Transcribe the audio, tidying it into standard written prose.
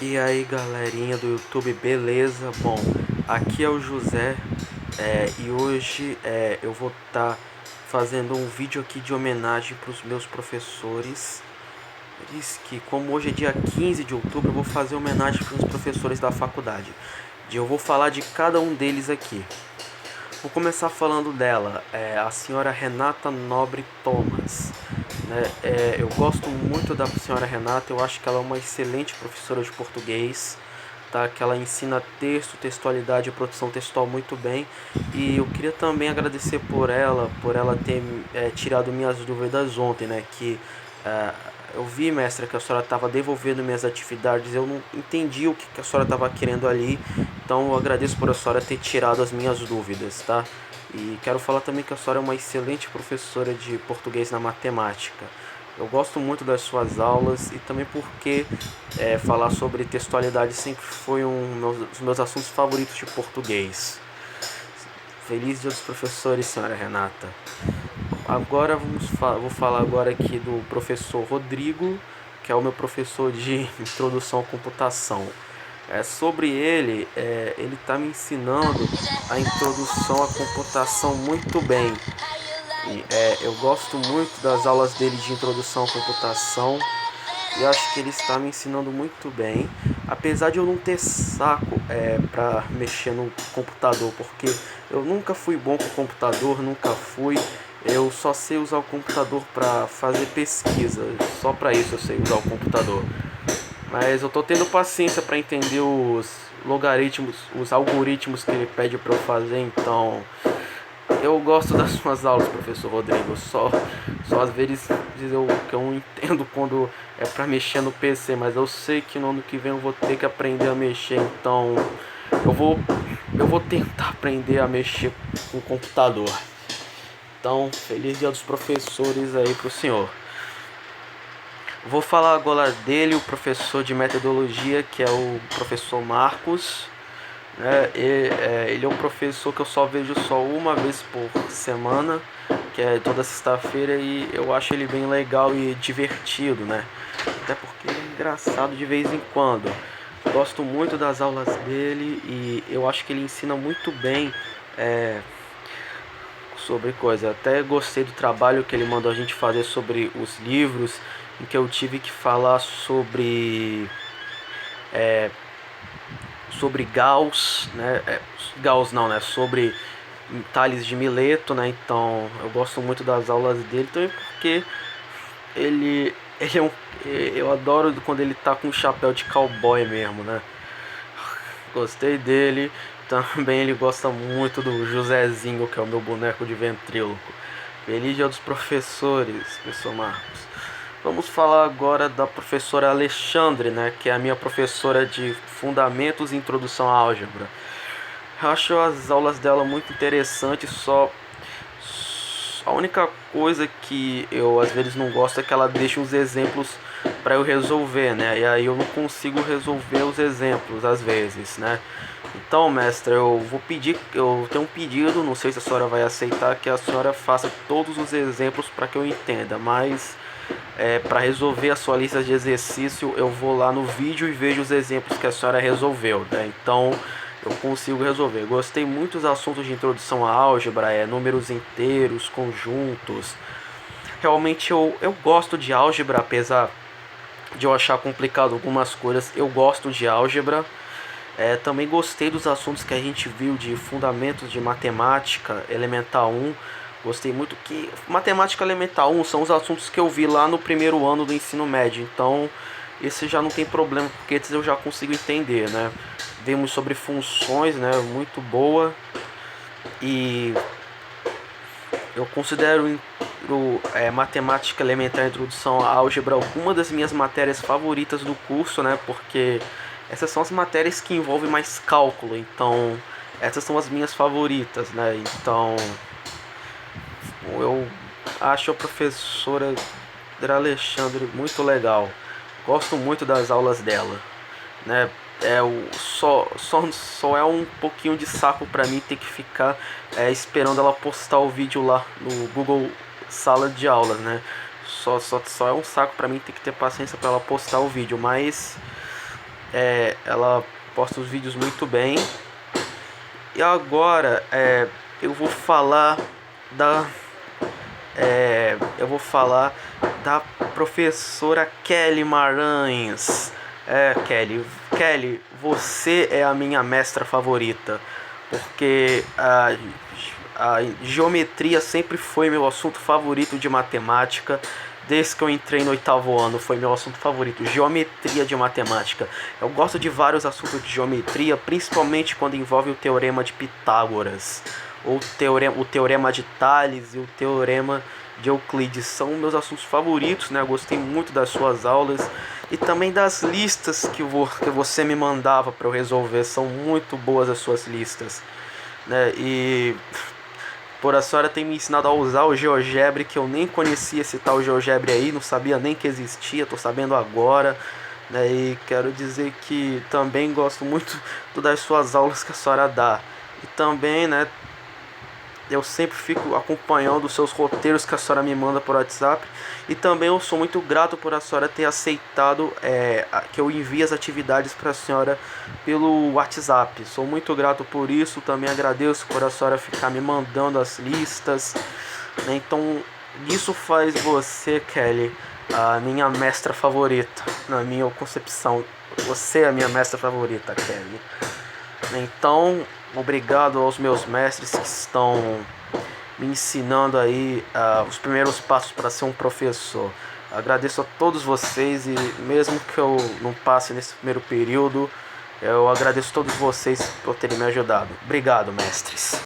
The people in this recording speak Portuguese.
E aí galerinha do YouTube, beleza? Bom, aqui é o José e hoje eu vou estar fazendo um vídeo aqui de homenagem para os meus professores. Diz que como hoje é dia 15 de outubro, eu vou fazer homenagem para os professores da faculdade. Eu vou falar de cada um deles aqui. Vou começar falando dela, a senhora Renata Nobre Thomas. Eu gosto muito da senhora Renata, eu acho que ela é uma excelente professora de português, tá? Que ela ensina texto, textualidade e produção textual muito bem. E eu queria também agradecer por ela ter tirado minhas dúvidas ontem, né? É, eu vi, mestra, que a senhora estava devolvendo minhas atividades, eu não entendi o que a senhora estava querendo ali, então eu agradeço por a senhora ter tirado as minhas dúvidas, tá? E quero falar também que a senhora é uma excelente professora de português na matemática. Eu gosto muito das suas aulas e também porque falar sobre textualidade sempre foi dos meus assuntos favoritos de português. Feliz Dia dos Professores, senhora Renata. Agora vou falar agora aqui do professor Rodrigo, que é o meu professor de introdução à computação. Sobre ele, ele está me ensinando a introdução à computação muito bem. Eu gosto muito das aulas dele de introdução à computação e acho que ele está me ensinando muito bem, apesar de eu não ter saco para mexer no computador, porque eu nunca fui bom com o computador, nunca fui. Eu só sei usar o computador para fazer pesquisa, só para isso eu sei usar o computador. Mas eu tô tendo paciência para entender os logaritmos, os algoritmos que ele pede para eu fazer, então eu gosto das suas aulas, professor Rodrigo. Só às vezes que eu não entendo quando é para mexer no PC, mas eu sei que no ano que vem eu vou ter que aprender a mexer, então eu vou eu vou tentar aprender a mexer com o computador. Então, feliz Dia dos Professores aí pro senhor. Vou falar agora dele, o professor de metodologia, que é o professor Marcos. Ele é um professor que eu só vejo só uma vez por semana, que é toda sexta-feira, e eu acho ele bem legal e divertido, né? Até porque ele é engraçado de vez em quando. Gosto muito das aulas dele e eu acho que ele ensina muito bem é, sobre coisa. Até gostei do trabalho que ele mandou a gente fazer sobre os livros, em que eu tive que falar sobre Gauss, né? Gauss não, né? Sobre Tales de Mileto, né? Então eu gosto muito das aulas dele também porque ele é um, eu adoro quando ele tá com um chapéu de cowboy mesmo, né? Gostei dele. Também ele gosta muito do Josézinho, que é o meu boneco de ventríloco. Feliz Dia dos Professores, professor Marcos. Vamos falar agora da professora Alexandre, né, que é a minha professora de Fundamentos e Introdução à Álgebra. Eu acho as aulas dela muito interessantes, só a única coisa que eu às vezes não gosto é que ela deixa os exemplos para eu resolver, né? E aí eu não consigo resolver os exemplos às vezes, né? Então, mestre, eu tenho um pedido, não sei se a senhora vai aceitar, que a senhora faça todos os exemplos para que eu entenda, mas para resolver a sua lista de exercício, eu vou lá no vídeo e vejo os exemplos que a senhora resolveu, né? Então, eu consigo resolver. Gostei muito dos assuntos de introdução à álgebra, números inteiros, conjuntos. Realmente eu gosto de álgebra, apesar de eu achar complicado algumas coisas, eu gosto de álgebra. Também gostei dos assuntos que a gente viu de fundamentos de matemática elementar 1. Gostei muito que matemática elementar 1 são os assuntos que eu vi lá no primeiro ano do ensino médio. Então, esse já não tem problema, porque esses eu já consigo entender, né? Vimos sobre funções, né? Muito boa. E eu considero matemática elementar, introdução à álgebra, uma das minhas matérias favoritas do curso, né? Porque essas são as matérias que envolvem mais cálculo, então essas são as minhas favoritas, né? Então eu acho a professora Alexandre muito legal. Gosto muito das aulas dela, né? Só é um pouquinho de saco pra mim ter que ficar esperando ela postar o vídeo lá no Google Sala de Aulas, né? Só é um saco pra mim ter que ter paciência pra ela postar o vídeo, mas ela posta os vídeos muito bem. E agora eu vou falar da professora Kelly Maranhos. Kelly, você é a minha mestra favorita, porque a geometria sempre foi meu assunto favorito de matemática. Desde que eu entrei no 8º ano foi meu assunto favorito, geometria de matemática. Eu gosto de vários assuntos de geometria, principalmente quando envolve o teorema de Pitágoras, ou o teorema de Tales e o teorema de Euclides. São meus assuntos favoritos, né? Eu gostei muito das suas aulas e também das listas que você me mandava para eu resolver. São muito boas as suas listas, né? E por a senhora ter me ensinado a usar o GeoGebra, que eu nem conhecia esse tal GeoGebra aí, não sabia nem que existia, tô sabendo agora, né? E quero dizer que também gosto muito das suas aulas que a senhora dá. E também, né, eu sempre fico acompanhando os seus roteiros que a senhora me manda por WhatsApp. E também eu sou muito grato por a senhora ter aceitado que eu envie as atividades para a senhora pelo WhatsApp. Sou muito grato por isso. Também agradeço por a senhora ficar me mandando as listas, né? Então isso faz você, Kelly, a minha mestra favorita. Na minha concepção, você é a minha mestra favorita, Kelly. Então, obrigado aos meus mestres que estão me ensinando aí os primeiros passos para ser um professor. Agradeço a todos vocês, e mesmo que eu não passe nesse primeiro período, eu agradeço a todos vocês por terem me ajudado. Obrigado, mestres.